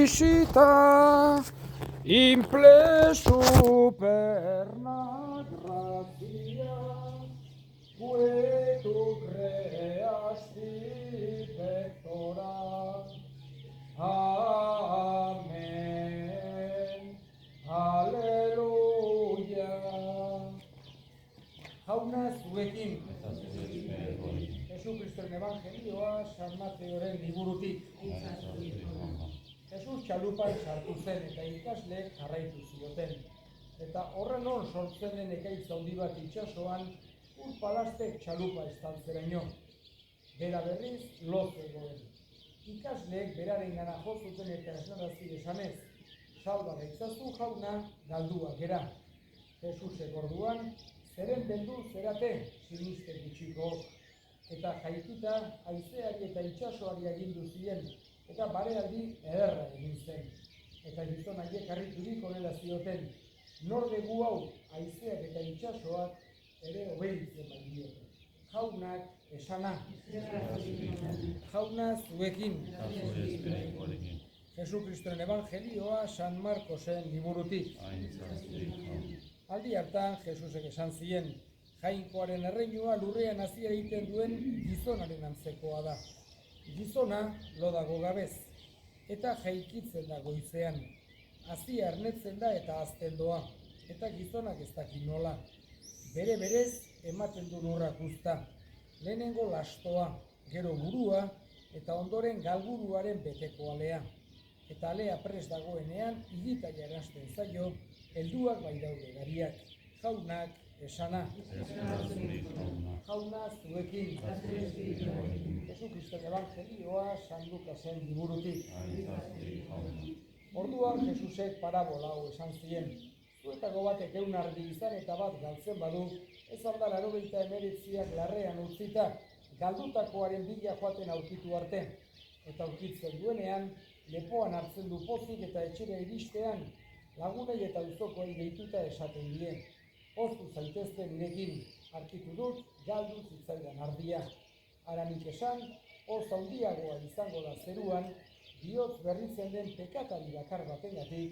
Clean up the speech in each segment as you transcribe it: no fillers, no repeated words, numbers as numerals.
visita implesu perna grazia que tu creasti pectora. Amen. Aleluya. Jauna zuekin. Jesucristoren evangelioa San Mateoren liburutik. Jesus txalupan sartu zen eta ikasleek jarraitu zioten. Eta horren hor sortzen den ekaitz handi bat itsasoan, ur palastek txalupa estaltzeraino. Bera berriz lo zegoen. Ikasleek berarengana jo zuten eta esnarazi esanez, salba gaitzazu jauna, galdua gera. Jesusek orduan, zeren beldu zerate sinistek itxiko, eta jaituta haizeari eta itsasoari agindu zien, eta barealdi ederra egin zen. Eta gizon haiek harriturik honela zioten, nor dugu hau haizeak eta itsasoak ere obeditzen baitiote. Jaunak esana. Jauna zuekin. Jesucristoren evangelioa San Markosen liburutik. Aldi hartan Jesusek esan zien, Jainkoaren erreinua lurrean hazi egiten duen gizonaren antzekoa da. Gizona lo dago gabez, eta jaikitzen da goizean. Hazia ernetzen da eta hazten doa, eta gizonak ez daki nola. Bere berez ematen du lurrak uzta. Lehenengo lastoa, gero burua, eta ondoren galburuaren beteko alea. Eta alea prest dagoenean, igitaia eransten zaio, helduak bai daude gariak. Jaunak esana. Jauna zuekin. Jesucristoren evangelioa San Lukasen liburutik. Orduan Jesusek parabola hau esan zien. Zuetako batek 100 ardi izan eta bat galtzen badu, ez alda 99 larrean utzita, galdutakoaren bila joaten aurkitu arte. Eta aurkitzen duenean, lepoan hartzen du pozik eta etxera iristean, lagunei eta auzokoei deituta esaten die. Poztu zaitezte nirekin, aurkitu dut, galdu zitzaidan ardia. Hara nik esan, poz handiagoa izango da zeruan, bihotz berritzen den pekatari bakar batengatik,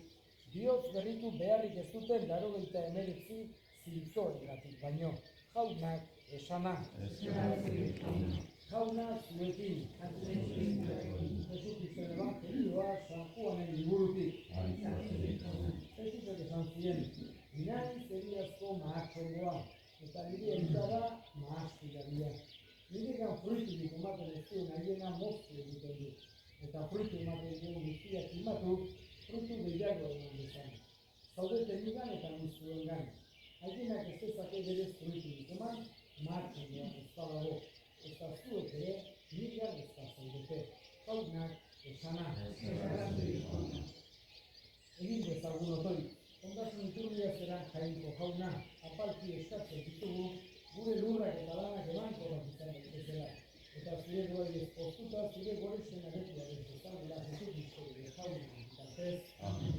bihotz berritu beharrik ez duten 99 zintzoengatik baino. Jaunak esana. Jauna zuekin. Jesucristoren evangelioa San Juanen liburutik. Jesusek esan zien, nire zeriazko mahaktxogoa, eta nire entzara mahaztigaria. Niregan fruiturik ematen ez duen haiena moztu egiten du. Eta fruitu ematen duen guztiak imatu, fruitu gehiago eman dezan. Zaudete nigan eta nizuengan. Haienak ez dezake berez fruiturik eman, mahaktxogoa ez badago. Eta zuek ere, nigan ez da zaudete. Jaunak esana. Egin dezagun otoi. Ondasun iturria zeran Jainko jauna, apalki eskatzen ditugu, gure lurrak eta lanak emankorrak izan daitezela. Eta zure goai ezpostuta, zure gorezen aretua bezazan, dela Jesucristoren jauna bitartez. Amen.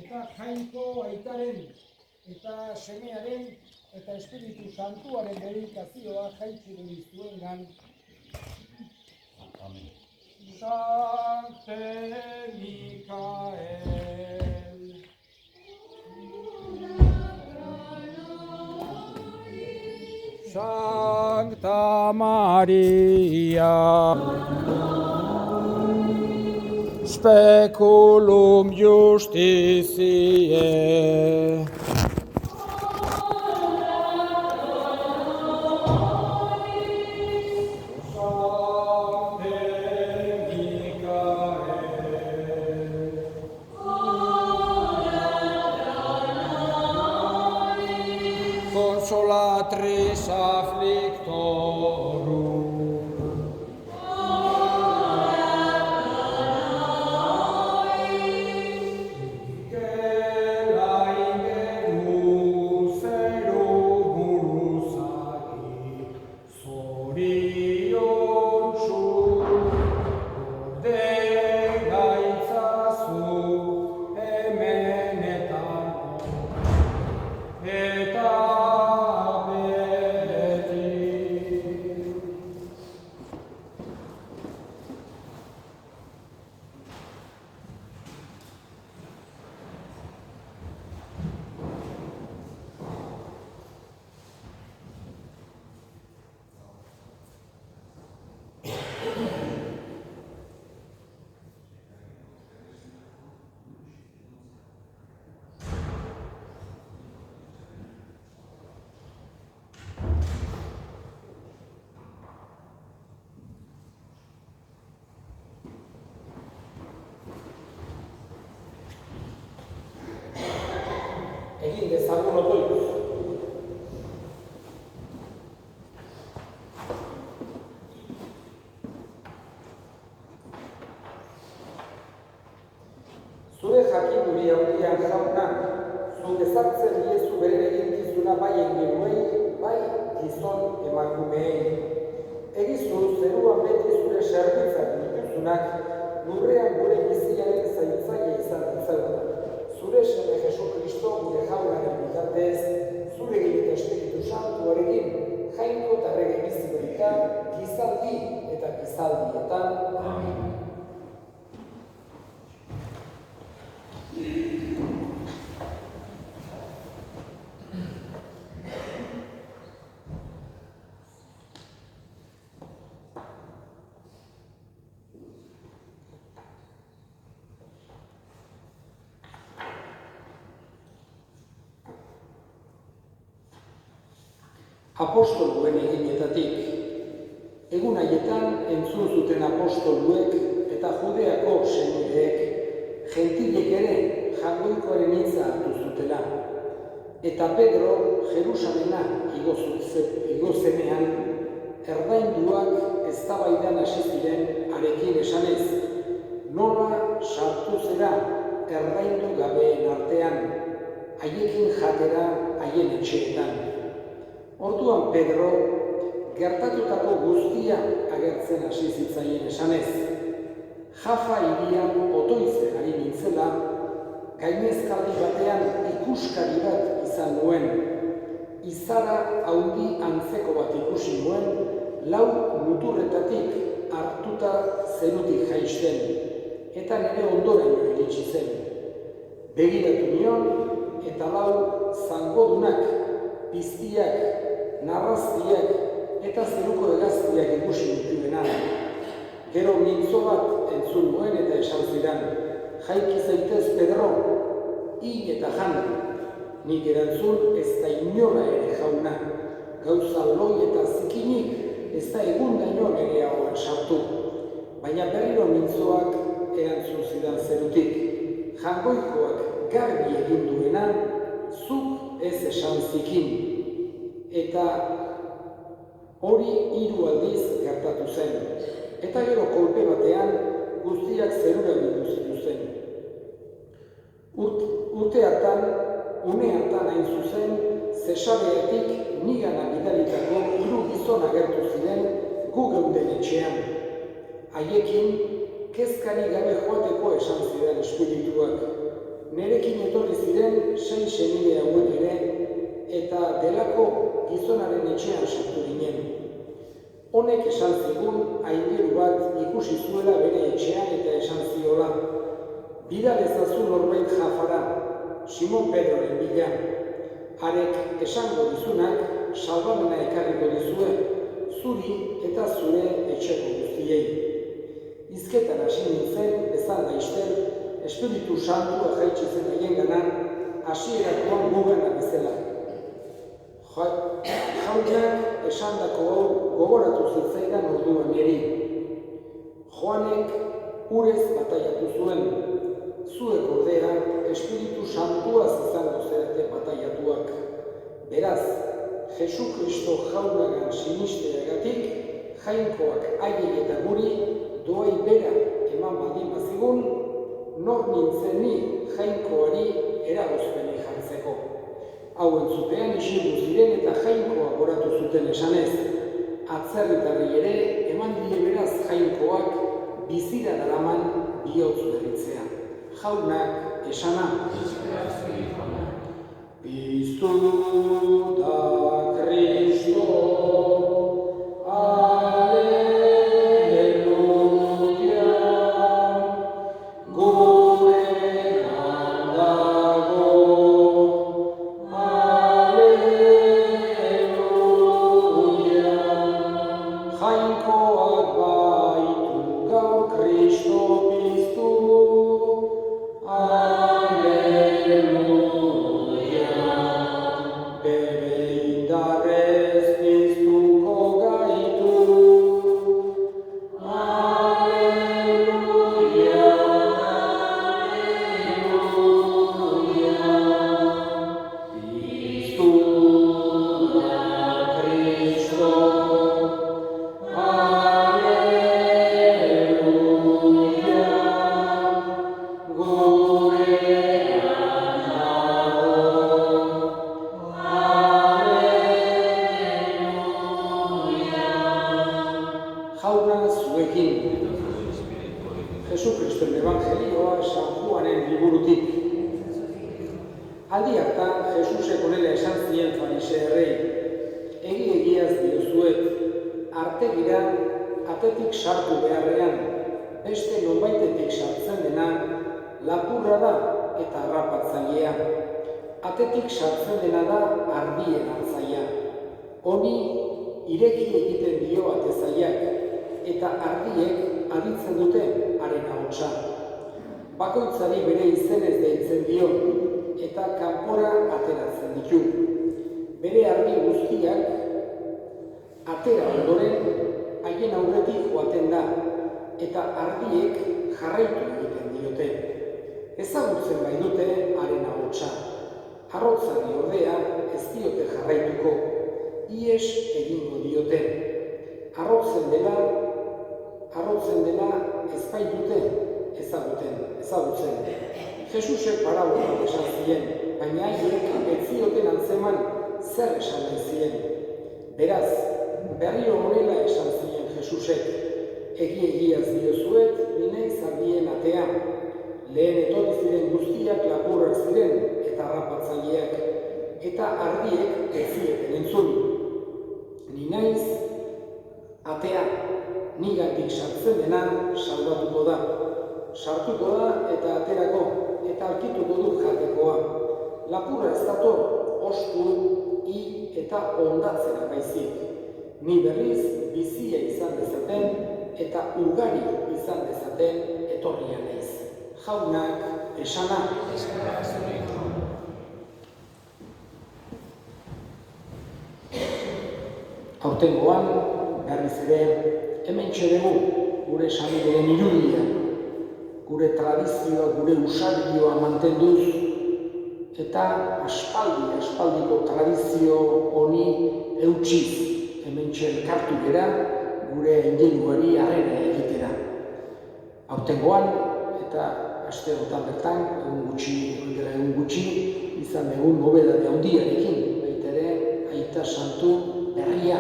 Eta Jainko aitaren, eta semearen, eta Espiritu Santuaren dedikazioa jaitxiro dizuengan. Amen. Sancte Micael, Sancta Maria, Speculum Justitiae, Consolatrice afflictorum, eta otoituz. Zure jakinduri handian jauna, zuk ezartzen diezu bere eginkizuna bai engeluei, bai gizon emakumeei. Egizu zeruan beti zure serbitzak dituzunak, lurrean gure biziaren zaintzaile izan ditzagun. Zure seme Jesu Kristo gure jaunaren bitartez, zure eta Espiritu Santuarekin, jainko eta rege bizi berita, gizaldi eta gizaldietan. Amen. Apostoluen eginetatik. Egun haietan entzun zuten apostoluek eta Judeako senideek gentilek ere jaungoikoaren hitza hartu zutela. Eta Pedro Jerusalena igo zenean, erdainduak eztabaidan hasi ziren harekin esanez, nola sartu zera erdaindu gabeen artean, haiekin jatera haien etxeetan. Orduan Pedro, gertatutako guztia agertzen hasi zitzaien esanez. Jafa hirian otoitzen ari nintzela, gainezkaldi batean ikuskari bat izan nuen. Izara haundi antzeko bat ikusi nuen, 4 muturretatik hartuta zerutik jaisten, eta nire ondoraino iritsi zen. Begiratu nion, eta 4 zangodunak, piztiak, narraztiak eta zeruko hegaztiak ikusi dituenan. Gero mintzo bat entzun nuen eta esan zidan, jaiki zaitez Pedro, hil eta jan. Nik erantzun ez da inora ere jauna, gauza loi eta zikinik ez da egundaino nire hauan sartu. Baina berriro mintzoak erantzun zidan zerutik, jangoikoak garbi egin duena, zuk ez esan zikin. Eta hori 3 aldiz gertatu zen. Eta gero kolpe batean guztiak zerura bildu zituzten. Une hartan hain zuzen, Zesareatik nigana bidalitako 3 gizon agertu ziren gu geunden etxean. Haiekin kezkari gabe joateko esan ziren espirituak. Nerekin etorri ziren 6 senide hauek ere, eta delako gizonaren etxean sartu ginen. Honek esan zigun aingeru bat ikusi zuela bere etxean eta esan ziola. Bidal ezazu norbait Jafara, Simon Pedroren bila. Harek esango dizunak salbamena ekarriko dizue, zuri eta zure etxeko guztiei. Hizketan hasi nintzen, bezan laizten, Espiritu Santua jaitsi zen haiengana, hasierakoan gugana bezala. Jaunak esandako hau gogoratu zitzaidan orduan niri. Joanek urez bataiatu zuen, zuek ordea Espiritu Santuaz izango zerate bataiatuak. Beraz, Jesu Kristo jaunagan sinisteagatik, jainkoak haiek eta guri doai bera eman baldin bazigun, nor nintzen ni jainkoari eragozpeni jartzeko. Hau entzutean isildu ziren eta jainkoa goratu zuten esanez. Atzerritarrei ere eman die beraz jainkoak bizira daraman bihotz berritzea. Jaunak esana. Piztu da Kristo, ikusten evangelioa San Juanen liburutik. Aldi hartan Jesusek honela esan zien farisearrei, egiaz diozuet, artegira atetik sartu beharrean, beste nonbaitetik sartzen dena, lapurra da eta harrapatzailea. Atetik sartzen dena da ardien hartzailea. Honi ireki egiten dio atezailak, eta ardiek aditzen dute haren ahotsa. Bakoitzari bere izenez deitzen dio, eta kanpora ateratzen ditu. Bere ardi guztiak atera ondoren haien aurretik joaten da, eta ardiek jarraitu egiten diote. Ezagutzen bai dute haren ahotsa. Harrotzari ordea ez diote jarraituko, ihes egingo diote. Harrotzen dela ez baitute ezagutzen. Jesusek parabola esan zien, baina haiek ez zioten antzeman zer esan nahi zien. Beraz, berriro honela esan zien Jesusek, egiaz diozuet, ni naiz ardien atea. Lehen etorri ziren guztiak lapurrak ziren eta harrapatzaileak, eta ardiek ez zieten entzun. Ni naiz atea, nigandik sartzen dena salbatuko da. Sartuko da eta aterako, eta aurkituko du jatekoa. Lapurra ez dator, ostu, eta ondatzera baizik. Ni berriz bizia izan dezaten, eta ugari izan dezaten etorria naiz. Jaunak esana. Aurtengoan, berriz ere, hementxe dugu gure samideren irudia, gure tradizioa, gure usarioa mantenduz, eta aspaldiko tradizio honi eutsiz hementxe elkartu gera gure ingenuari harrera egitera. Aurtengoan, eta aste honetan bertan, egun gutxi, izan egun nobedade handiarekin, baita ere, Aita Santu berria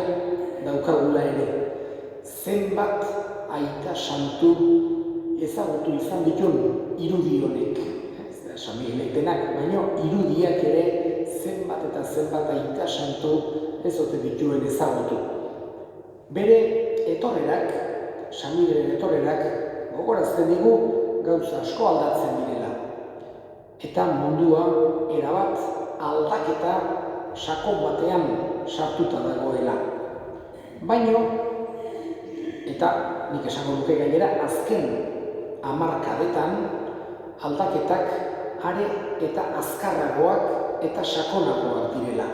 daukagula ere. Zenbat Aita Santu ezagutu izan ditun irudi honek. Ez da Samilek denak, baina irudiak ere zenbat eta zenbat Aita Santu ez ote dituen ezagutu. Bere etorrerak, Samileren etorrerak, gogorazten digu gauza asko aldatzen direla. Eta mundua erabat aldaketa sakon batean sartuta dagoela. Baino, eta nik esango duke gainera, azken hamarkadetan aldaketak are eta azkarragoak eta sakonagoak direla.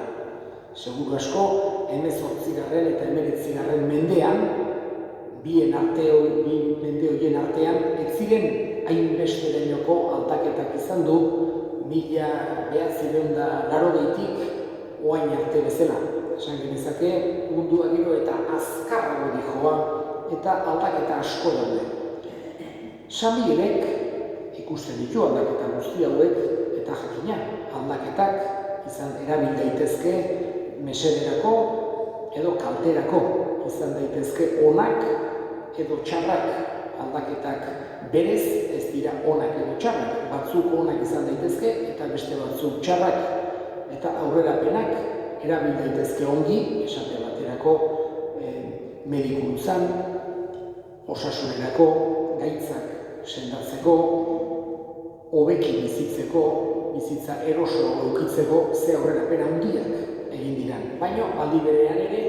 Seguru asko, 18. eta 19. mendean, bi mende horien artean, ez ziren hainbesterainoko aldaketak izan du 1980tik oain arte bezala. Esan genezake, mundua gero eta azkarrago dijoa eta aldaketa asko daude. Samilek ikusten ditu aldaketa guzti hauek eta jakina aldaketak izan erabil daitezke mesederako edo kalterako, izan daitezke onak edo txarrak. Aldaketak berez ez dira onak edo txarrak, batzuk onak izan daitezke eta beste batzuk txarrak. Eta aurrerapenak erabil daitezke ongi, esate baterako medikuntzan, osasunerako, gaitzak sendatzeko, hobeki bizitzeko, bizitza eroso edukitzeko ze aurrerapena handiak egin diran. Baina aldi berean ere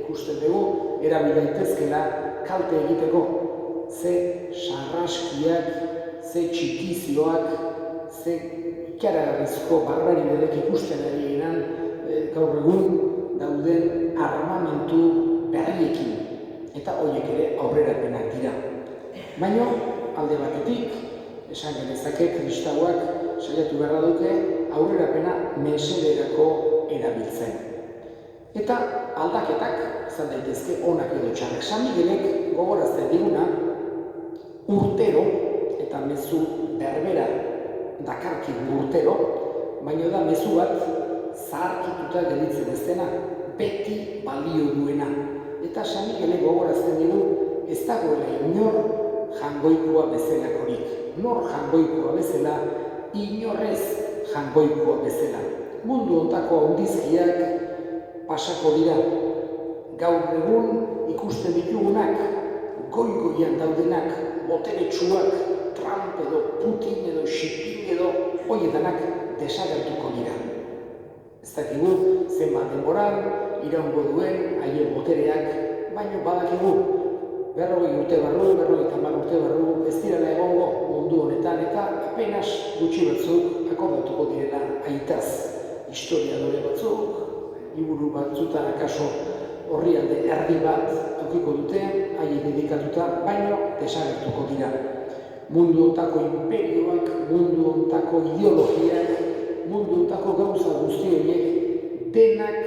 ikusten dugu erabil daitezkela kalte egiteko, ze sarraskiak, ze txikizioak, ze ikaragarrizko barbarideek ikusten ari giran gaur egun dauden armamentu berriekin, eta horiek ere aurrerapenak dira. Baina, alde batetik, esan genezake kristauak saiatu beharra duke aurrerapena mesederako erabiltzen. Eta aldaketak, izan daitezke onak edo txarrak. San Miguelek gogorazten diguna, urtero, eta mezu berbera dakarkigu urtero, baina da mezu bat zaharkituta gelditzen ez dena, beti balio duena. Eta San Miguelek gogorazten digu ez dagoela inor jangoikoa bezalakorik. nor jangoikoa bezala, inorrez jangoikoa bezala. Mundu ontako handizkiak pasako dira. Gaur egun ikusten ditugunak, goi-goian daudenak, boteretsuak, Trump edo Putin edo Xi Jinping edo hoietanak desagertuko dira. Ez dakigu zenbat denboran iraungo duen haien botereak, baino badakigu 40 urte barru, 50 urte barru ez direla egongo mundu honetan eta apenas gutxi batzuk akordatuko direla aitaz. Historiadore batzuk, liburu batzutan akaso orrialde erdi bat aukiko dute, haien dedikatuta, baino desagertuko dira. Mundu ontako imperioak, mundu ontako ideologiak, mundu ontako gauza guzti horiek denak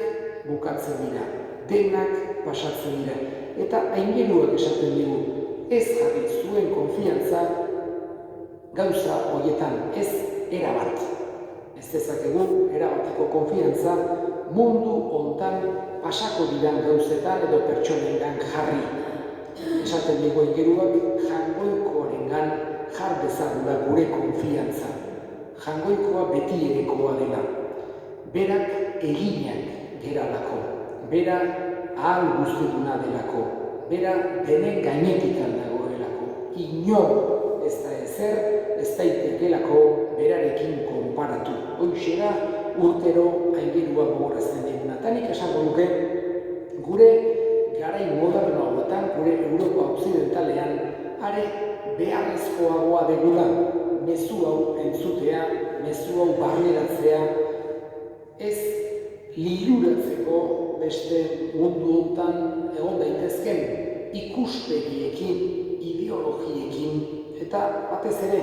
bukatzen dira, denak pasatzen dira. Eta aingeruak esaten digu, ez jarri zuen konfiantza gauza horietan, ez erabat. Ez dezakegu erabateko konfiantza mundu hontan pasako diran gauzetan edo pertsonengan jarri. Esaten digu aingeruak, jangoikoarengan jar dezagula gure konfiantza. Jangoikoa beti erekoa dela. Berak eginak geralako. Bera ahal guztiduna delako. Bera denen gainetikan dagoelako. Inor ez da ezer, ez daitekelako berarekin konparatu. Hoxe da urtero aingerua gogorazten diguna. Tanik esango duke, gure garai moderno hauetan, gure Europa Occidentalean, are beharrezkoagoa degula mezu hau entzutea, mezu hau barneratzea, ez liluratzeko beste mundu hontan egon daitezken ikuspegiekin, ideologiekin, eta batez ere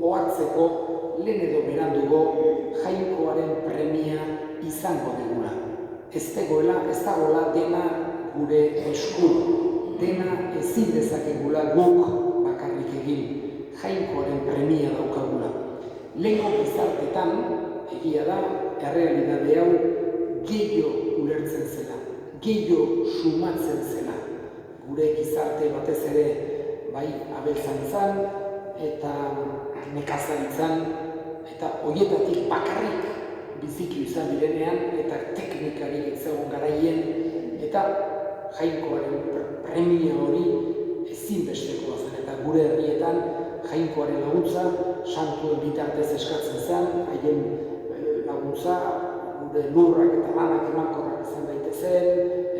ohartzeko lehen edo berandugo jainkoaren premia izango dugula. Ez dagoela dena gure esku, dena ezin dezakegula guk bakarrik egin, jainkoaren premia daukagula. Lehenko gizartetan, egia da, errealitate hau gehiago ulertzen zela, gehiago sumatzen zela. Gure gizarte batez ere bai abeltzaintzan eta nekazaritzan eta horietatik bakarrik biziki izan direnean eta teknikarik ez zegoen garaien eta jainkoaren premia hori ezinbestekoa zen eta gure herrietan jainkoaren laguntza santuen bitartez eskatzen zen, haien laguntza gure lurrak eta lanak emankorrak izan daitezen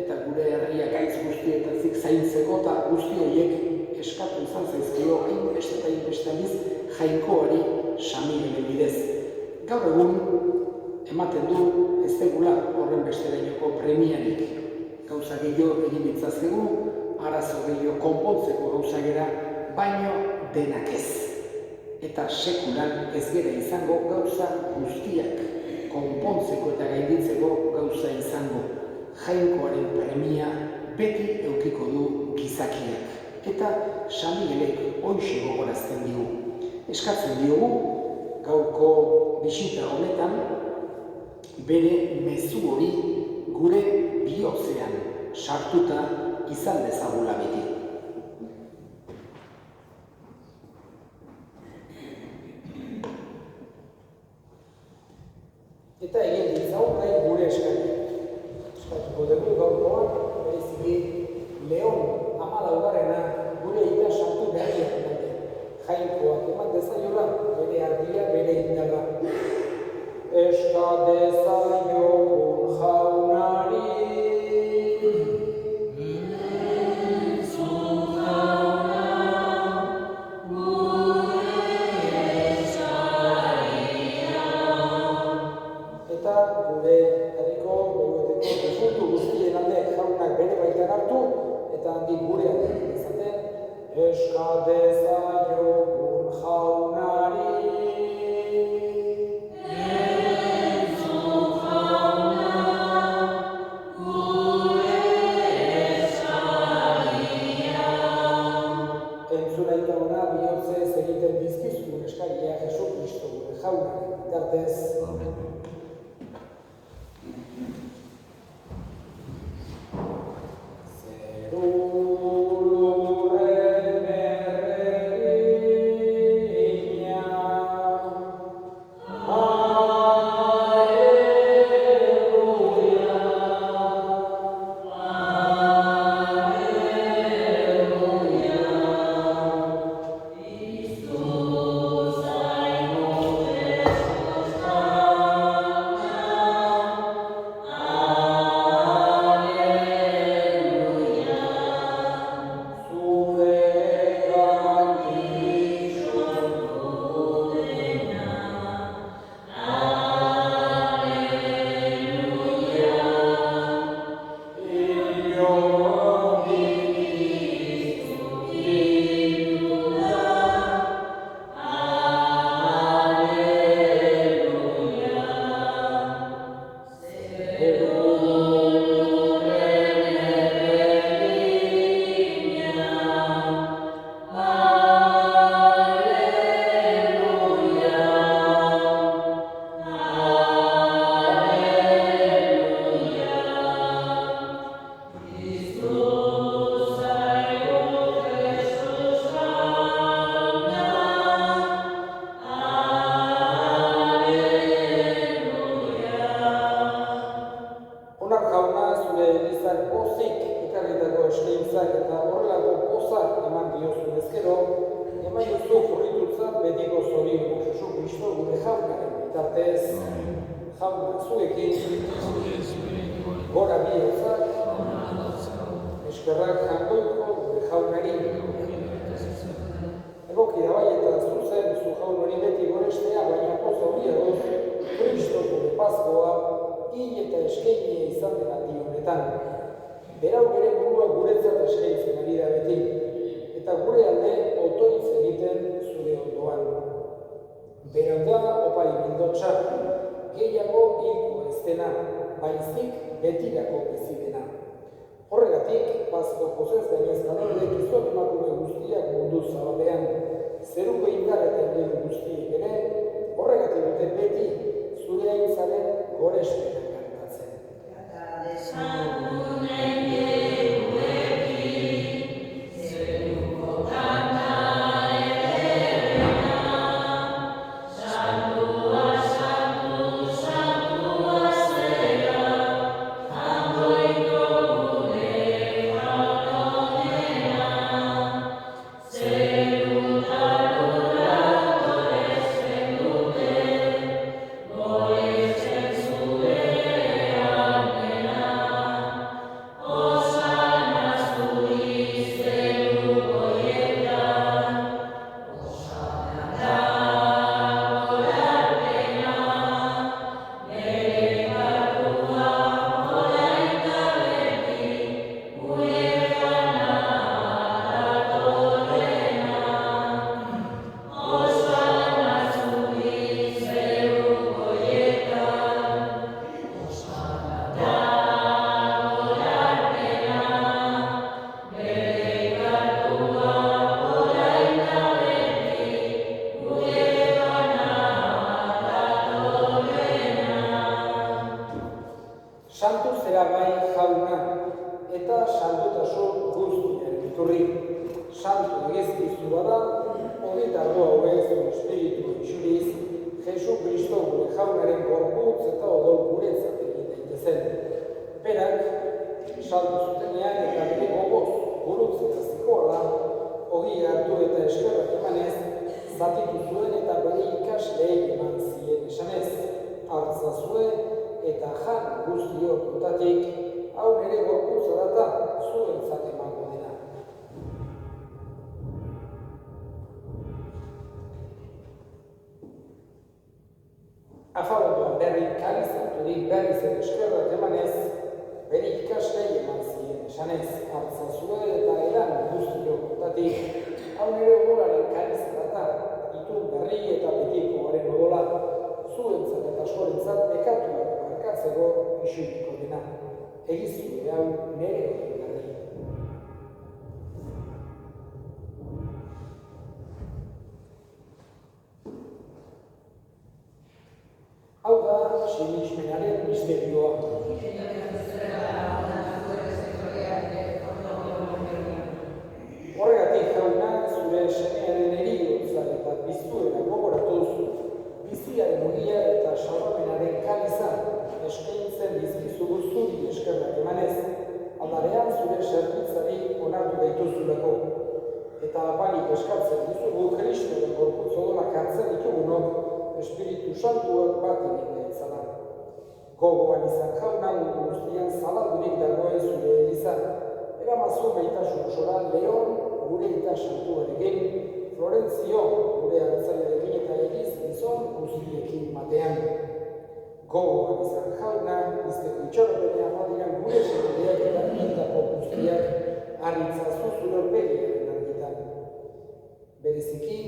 eta gure herria gaitz guztietazik zaintzeko eta guzti horiek eskatu izan zaizkio hainbeste eta hainbeste aldiz jainkoari samiren bidez. Gaur egun ematen du ez degula horren besterainoko premiarik. Gauza gehiago egin ditzazkegu, arazo gehiago konpontzeko gauza gera, baino denak ez. Eta sekulan ez gera izango gauza guztiak konpontzeko eta gainditzeko gauza izango. Jainkoaren premia beti eukiko du gizakiak. Eta Samielek hoxe gogorazten digu. Eskatzen diogu, gaurko bisita honetan, bere mezu hori gure bihotzean sartuta izan dezagula beti. Eta egin ditzagun gai gure eskari. Eskatuko dugu gaurkoan, bereziki Leon 14. gure ita sartu berriak dute. Jainkoak eman dezaiola, bere argia, bere indarra. Eska dezaiogun jaunari, eta gure herriko berueteko defuntu guztien alde jaunak bere baitan hartu, eta handik gurean izaten, eska dezaiogun jaunari. Entzuna ita hona bihotzez egiten dizkizun eskaria Jesu Kristo gure jaunari bitartez. Zeru lurren erregi jauna, zure elizak pozik ekarritako eskaintzak eta horrelako pozak eman diozu ezkero, eman duzu furritutzat betiko zorion Jesu Kristo gure jaunaren bitartez. Jauna zuekin, gora bihotzak, eskerrak jangoiko gure jaunari. Egoki da bai eta zuzen zu jaun hori beti gorestea, baina poza horiagoz, Kristo gure Paskoa, hil eta eskeinia izan den aldi honetan. Berau bere burua guretzat eskaintzen ari da beti, eta gure alde otoitz egiten zure ondoan. Berau da opai bildotxa, gehiago hilko ez dena, baizik betirako bizi dena. Horregatik, Pasko pozez gainez kanordek izot emakume guztiak mundu zabalean, zeruko indar eta ingelu guztiek ere, horregatik dute beti zure aintzaren gorespena kantatzen. Santu zera bai jauna, eta santotasun guztiaren iturri. Santu egezkizu bada, hogetargo hauez espiritu isuriz, Jesu Kristo gure jaunaren gorputz eta odol guretzat egin daitezen. Berak, saldu zutenean eta bere gogoz gurutz eta zikoala, ogia hartu eta eskerrak emanez, zatitu zuen eta bere ikasleei eman zien esanez, hartzazue eta jan guztiok dutatik, hau nire gorputza data zuentzat emango dena. Afalondoan berri kalizaturik berriz ere eskerrak emanez, bere ikaslei eman zien esanez, hartzazue eta eran guztiok dutatik, hau nire odolaren kalizatza data, itun berri eta betikoaren odola, zuentzat eta askorentzat bekatuak barkatzeko isuriko dena. Egizue hau nire horregarri. Hau da sinismenaren misterioa. Horregatik jauna zure semearen eriotza eta piztuera gogoratuz, biziaren ogia eta salvamenaren kaliza eskaintzen dizkizugu zuri eskerrak emanez, aldarean zure zerbitzari onartu gaituzulako. Eta apalik eskatzen dizugu Kristoren gorputz odolak hartzen ditugunok Espiritu Santuak bat egin gaitzala. Gogoan izan jauna mundu guztian zabaldurik dagoen zure elizan, eramazu maitasun osora Leon gure eta santuarekin, Florentzio gure hartzailerekin eta egiz gizon guztiekin batean. Gogoan izan jauna, izteko itxaropenean badiran gure semedeak eta hildako guztiak harritzazu zure orpegiaren argitan. Bereziki,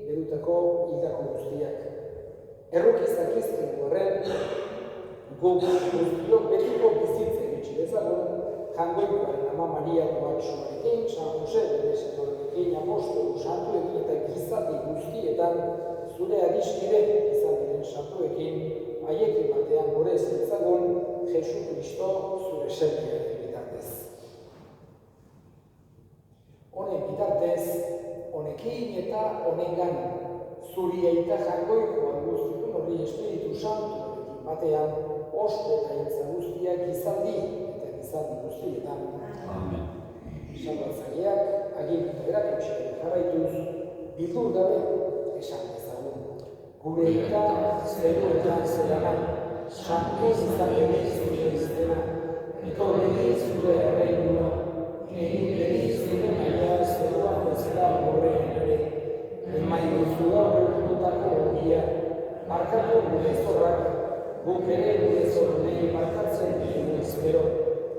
berutako hildako guztiak. Errukizak izten horren, guk guztiok betiko bizitzen etxe dezagun, jangoikoaren ama Maria Koatsuarekin, San Jose bere senorekin, apostolu santuekin eta gizati guztietan zure adiskide izan diren santuekin, haiekin batean gorez etzagun, Jesu Kristo zure serbiaren bitartez. Honen bitartez, honekin eta honengan, zuri eta jangoikoan guztitun horri Espiritu Santuarekin batean, ospe eta hiltza guztiak gizaldi eta gizaldi guztietan. Amen. Salbatzaileak, agindu eta erakutsi jarraituz, bildur gabe esan dezagun. Gure eta zeruetan zeraman, santu izatene zure izena, etorri zure erreinua, egin beri zure maila zeruan bezala horrean ere, emainuzu gaur dutako ogia, markatu gure zorrak, guk ere gure zornei markatzen dugu espero,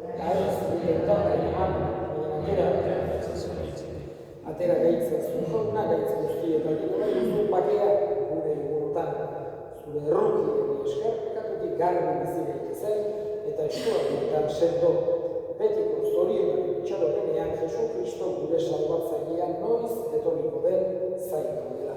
eta ez gure dutaka eman, atera gaitzen zuen jauna, gaitzen guztietan gero nahi duzu bakea gure egunotan. Zure errukien esker, pekatutik garbi bizi gaitezen eta eskuaretan sendo. Betiko zorionak itxaropenean Jesu Kristo gure salbatzailean noiz etorriko den zain gaudela.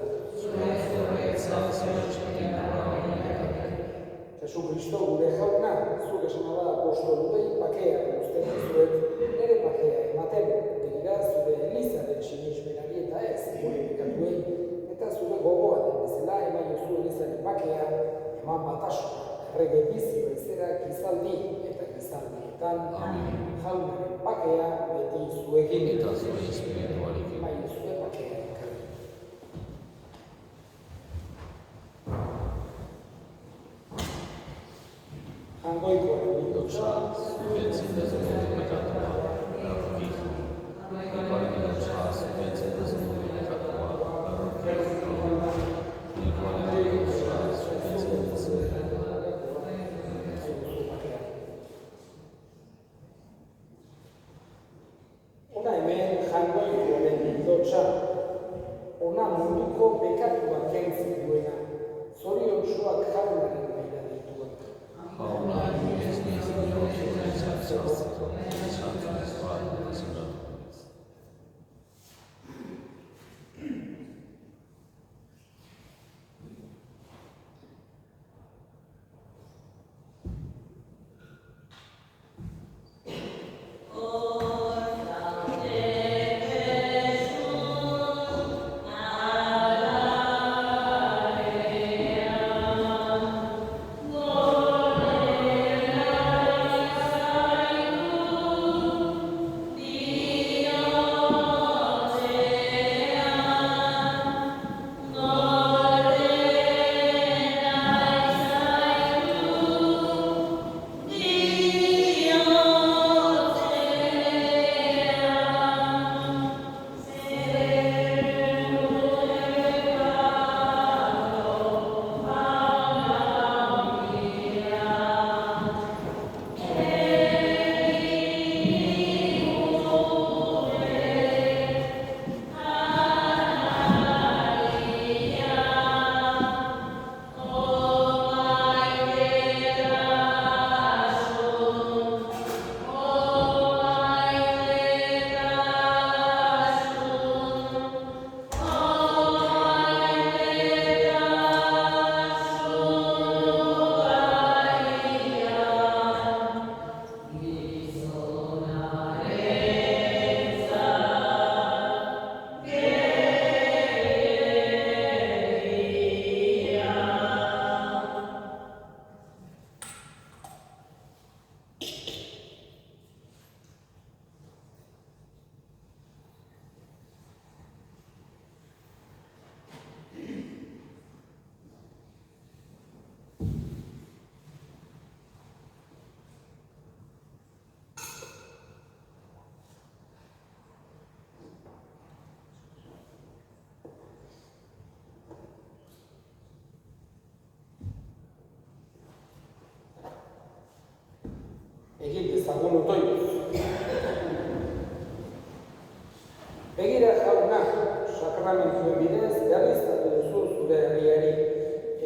Jesu Kristo gure jauna, zuk esana da apostoluei bakea guztien zuet, nire bakea ematen, begira zure Elizaren sinismenari eta ez gure bekatuei, eta zure gogoa den bezala eman jozu Elizaren bakea, eman batasuna, errege bizi bezera gizaldi eta gizaldietan, jaunaren bakea beti zuekin. Eta zure espiritualekin. Eman jozue bakea ekarri. Jangoikoaren bildotza, Zubetzen da zure pekatua, errokizu. Nikoaren bildotza, zubetzen da zure pekatua, errokizu. Nikoaren bildotza, zubetzen da zure pekatua. Ona hemen jangoikoaren bildotza, ona munduko bekatuak kentzen duena, zoriontsuak jaunaren maila dituak. Jauna, ez nizien zure zartzeko, zartzen ez bat eta zuratu ez. Egin dezagun otoituz. Begira jauna, sakramentuen bidez berriztatu duzu zure herriari,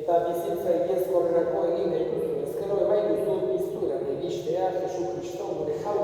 eta bizitza iezkorrerako egin nahi duzu, ezkero ebai duzu pizturan egistea Jesu Kristo gure jauna